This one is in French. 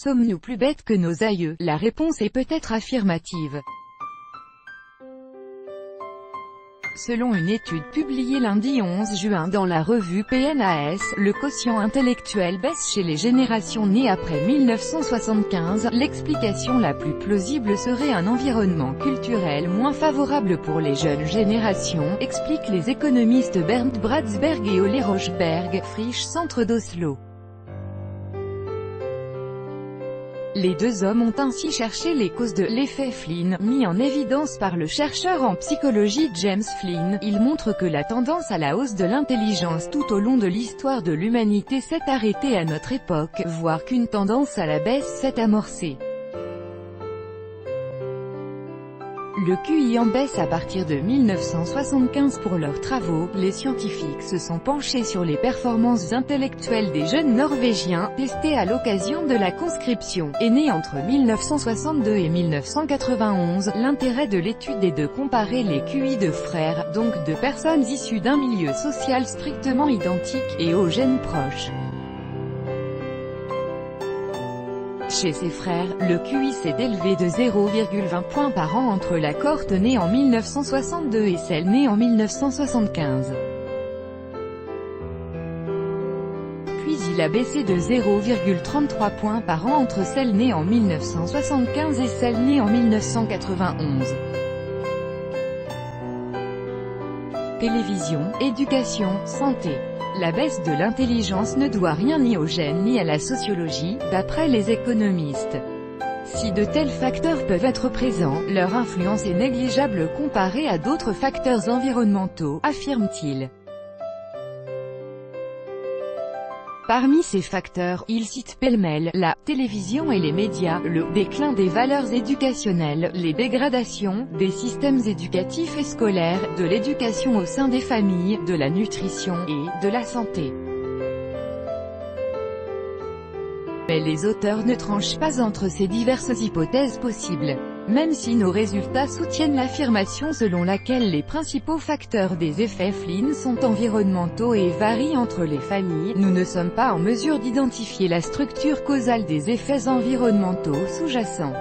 Sommes-nous plus bêtes que nos aïeux? La réponse est peut-être affirmative. Selon une étude publiée lundi 11 juin dans la revue PNAS, le quotient intellectuel baisse chez les générations nées après 1975. L'explication la plus plausible serait un environnement culturel moins favorable pour les jeunes générations, expliquent les économistes Bernd Bratsberg et Ole Rochberg, Frisch Centre d'Oslo. Les deux hommes ont ainsi cherché les causes de l'effet Flynn, mis en évidence par le chercheur en psychologie James Flynn. Il montre que la tendance à la hausse de l'intelligence tout au long de l'histoire de l'humanité s'est arrêtée à notre époque, voire qu'une tendance à la baisse s'est amorcée. Le QI en baisse à partir de 1975 pour leurs travaux. Les scientifiques se sont penchés sur les performances intellectuelles des jeunes Norvégiens, testés à l'occasion de la conscription, et nés entre 1962 et 1991. L'intérêt de l'étude est de comparer les QI de frères, donc de personnes issues d'un milieu social strictement identique, et aux gènes proches. Chez ses frères, le QI s'est élevé de 0,20 points par an entre la cohorte née en 1962 et celle née en 1975. Puis il a baissé de 0,33 points par an entre celle née en 1975 et celle née en 1991. Télévision, éducation, santé. La baisse de l'intelligence ne doit rien ni aux gènes ni à la sociologie, d'après les économistes. Si de tels facteurs peuvent être présents, leur influence est négligeable comparée à d'autres facteurs environnementaux, affirme-t-il. Parmi ces facteurs, il cite pêle-mêle la télévision et les médias, le déclin des valeurs éducationnelles, les dégradations des systèmes éducatifs et scolaires, de l'éducation au sein des familles, de la nutrition et de la santé. Mais les auteurs ne tranchent pas entre ces diverses hypothèses possibles. Même si nos résultats soutiennent l'affirmation selon laquelle les principaux facteurs des effets Flynn sont environnementaux et varient entre les familles, nous ne sommes pas en mesure d'identifier la structure causale des effets environnementaux sous-jacents.